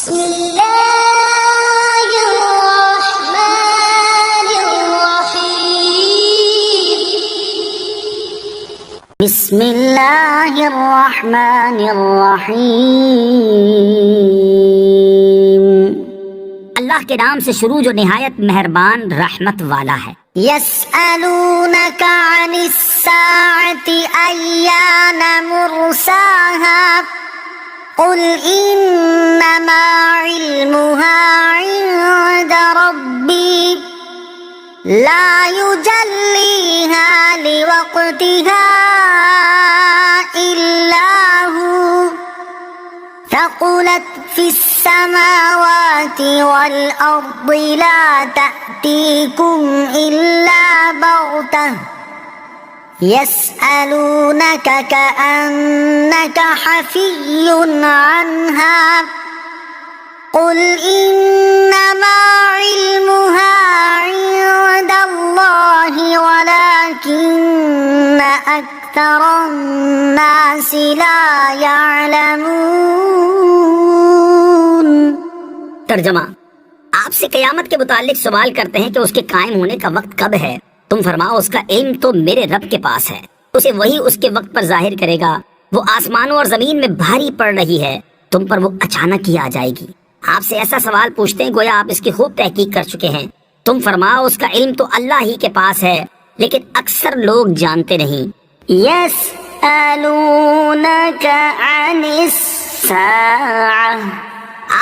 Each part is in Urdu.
بسم اللہ الرحمن الرحیم بسم اللہ الرحمن الرحیم اللہ کے نام سے شروع جو نہایت مہربان رحمت والا ہے۔ یسألونک عن الساعة ایان مرساها قل انما علمها عند ربی لا يجليها لوقتها إلا هو ثقلت في السماوات والأرض لا تأتيكم إلا بغتة يسألونك كأنك حفي عنها قل إنما علمها عند الله ولكن أكثر الناس لا يعلمون۔ ترجمہ: آپ سے قیامت کے متعلق سوال کرتے ہیں کہ اس کے قائم ہونے کا وقت کب ہے؟ تم فرماؤ اس کا علم تو میرے رب کے پاس ہے، اسے وہی اس کے وقت پر ظاہر کرے گا۔ وہ آسمانوں اور زمین میں بھاری پڑ رہی ہے، تم پر وہ اچانک ہی آ جائے گی۔ آپ سے ایسا سوال پوچھتے ہیں گویا آپ اس کی خوب تحقیق کر چکے ہیں۔ تم فرماؤ اس کا علم تو اللہ ہی کے پاس ہے، لیکن اکثر لوگ جانتے نہیں۔ یسألونک عن الساعة،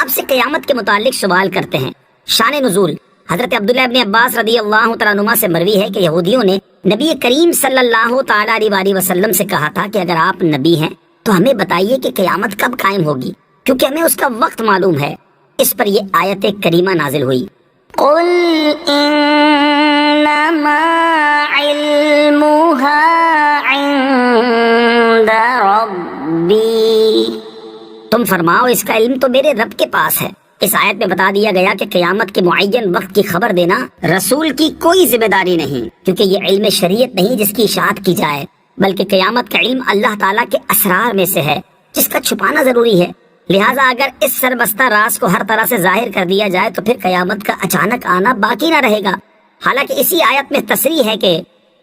آپ سے قیامت کے متعلق سوال کرتے ہیں۔ شان نزول: حضرت عبداللہ ابن عباس رضی اللہ تعالیٰ عنہما سے مروی ہے کہ یہودیوں نے نبی کریم صلی اللہ تعالیٰ علیہ وسلم سے کہا تھا کہ اگر آپ نبی ہیں تو ہمیں بتائیے کہ قیامت کب قائم ہوگی، کیونکہ ہمیں اس کا وقت معلوم ہے۔ اس پر یہ آیت کریمہ نازل ہوئی: قل انما علمها عند ربی، تم فرماؤ اس کا علم تو میرے رب کے پاس ہے۔ اس آیت میں بتا دیا گیا کہ قیامت کے معین وقت کی خبر دینا رسول کی کوئی ذمہ داری نہیں، کیونکہ یہ علم شریعت نہیں جس کی اشاعت کی جائے، بلکہ قیامت کا علم اللہ تعالیٰ کے اسرار میں سے ہے جس کا چھپانا ضروری ہے۔ لہٰذا اگر اس سربستہ راز کو ہر طرح سے ظاہر کر دیا جائے تو پھر قیامت کا اچانک آنا باقی نہ رہے گا۔ حالانکہ اسی آیت میں تصریح ہے کہ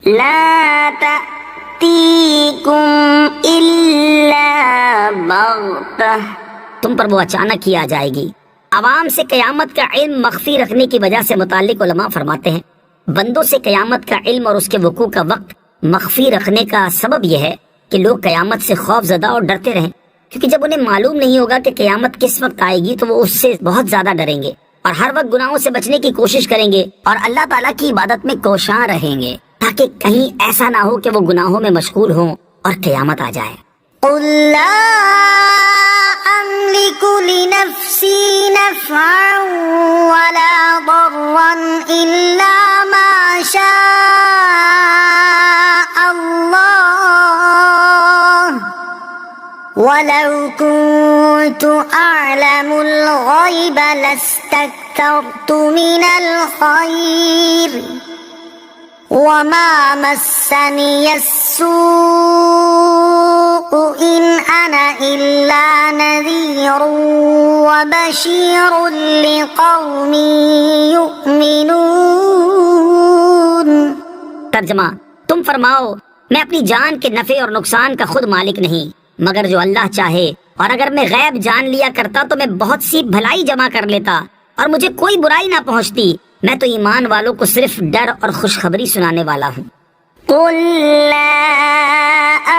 لا تأتیکم الا بغتہ، تم پر وہ اچانک ہی آ جائے گی۔ عوام سے قیامت کا علم مخفی رکھنے کی وجہ سے متعلق علماء فرماتے ہیں بندوں سے قیامت کا علم اور اس کے وقوع کا وقت مخفی رکھنے کا سبب یہ ہے کہ لوگ قیامت سے خوف زدہ اور ڈرتے رہیں، کیونکہ جب انہیں معلوم نہیں ہوگا کہ قیامت کس وقت آئے گی تو وہ اس سے بہت زیادہ ڈریں گے اور ہر وقت گناہوں سے بچنے کی کوشش کریں گے اور اللہ تعالیٰ کی عبادت میں کوشاں رہیں گے، تاکہ کہیں ایسا نہ ہو کہ وہ گناہوں میں مشغول ہوں اور قیامت آ جائے۔ قل لا أملك لنفسي نفعا ولا ضرا إلا ما شاء الله ولو كنت أعلم الغيب لاستكثرت من الخير وما مسني السوء إن أنا إلا نذير وبشير لقوم يؤمنون۔ ترجمہ: تم فرماؤ میں اپنی جان کے نفع اور نقصان کا خود مالک نہیں مگر جو اللہ چاہے، اور اگر میں غیب جان لیا کرتا تو میں بہت سی بھلائی جمع کر لیتا اور مجھے کوئی برائی نہ پہنچتی۔ میں تو ایمان والوں کو صرف ڈر اور خوشخبری سنانے والا ہوں۔ قل لا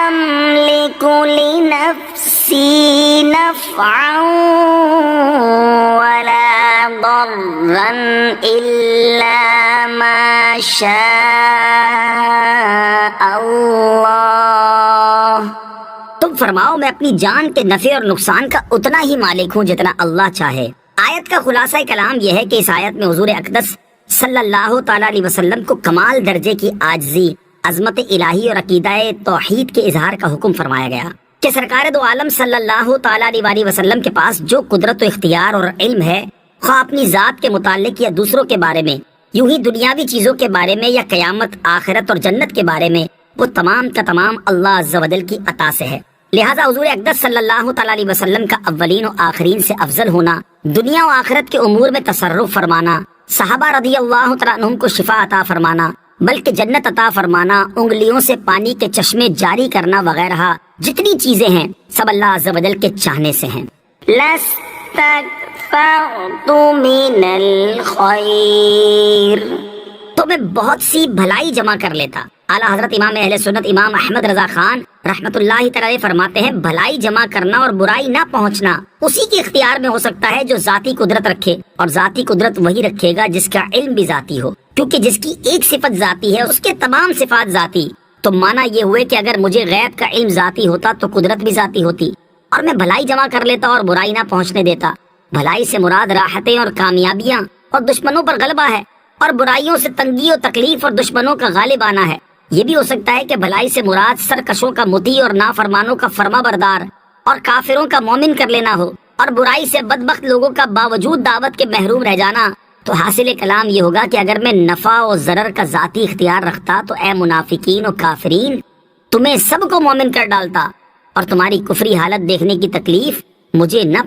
أملك لنفسي نفعا ولا ضرا إلا ما شاء الله، تم فرماؤ میں اپنی جان کے نفع اور نقصان کا اتنا ہی مالک ہوں جتنا اللہ چاہے۔ آیت کا خلاصہ کلام یہ ہے کہ اس آیت میں حضور اقدس صلی اللہ تعالیٰ علیہ وسلم کو کمال درجے کی عاجزی، عظمت الہی اور عقیدہ توحید کے اظہار کا حکم فرمایا گیا کہ سرکار دو عالم صلی اللہ تعالیٰ علیہ وسلم کے پاس جو قدرت و اختیار اور علم ہے، خواہ اپنی ذات کے متعلق یا دوسروں کے بارے میں، یوں ہی دنیاوی چیزوں کے بارے میں یا قیامت، آخرت اور جنت کے بارے میں، وہ تمام کا تمام اللہ عز و جل کی عطا سے ہے۔ لہٰذا حضور اقدس صلی اللہ تعالیٰ علیہ وسلم کا اولین و آخرین سے افضل ہونا، دنیا و آخرت کے امور میں تصرف فرمانا، صحابہ رضی اللہ تعالیٰ عنہم کو شفا عطا فرمانا، بلکہ جنت عطا فرمانا، انگلیوں سے پانی کے چشمے جاری کرنا وغیرہ جتنی چیزیں ہیں سب اللہ عز و جل کے چاہنے سے ہیں۔ لَاسْتَكْثَرْتُ مِنَ الْخَيْرِ، تو میں بہت سی بھلائی جمع کر لیتا۔ اعلیٰ حضرت امام اہل سنت امام احمد رضا خان رحمت اللہ تعالی فرماتے ہیں بھلائی جمع کرنا اور برائی نہ پہنچنا اسی کے اختیار میں ہو سکتا ہے جو ذاتی قدرت رکھے، اور ذاتی قدرت وہی رکھے گا جس کا علم بھی ذاتی ہو، کیونکہ جس کی ایک صفت ذاتی ہے اس کے تمام صفات ذاتی۔ تو مانا یہ ہوئے کہ اگر مجھے غیب کا علم ذاتی ہوتا تو قدرت بھی ذاتی ہوتی، اور میں بھلائی جمع کر لیتا اور برائی نہ پہنچنے دیتا۔ بھلائی سے مراد راحتیں اور کامیابیاں اور دشمنوں پر غلبہ ہے، اور برائیوں سے تنگی و تکلیف اور دشمنوں کا غالب آنا ہے۔ یہ بھی ہو سکتا ہے کہ بھلائی سے مراد سرکشوں کا مطیع اور نافرمانوں کا فرما بردار اور کافروں کا مومن کر لینا ہو، اور برائی سے بدبخت لوگوں کا باوجود دعوت کے محروم رہ جانا۔ تو حاصل کلام یہ ہوگا کہ اگر میں نفع و ضرر کا ذاتی اختیار رکھتا تو اے منافقین و کافرین تمہیں سب کو مومن کر ڈالتا، اور تمہاری کفری حالت دیکھنے کی تکلیف مجھے نہ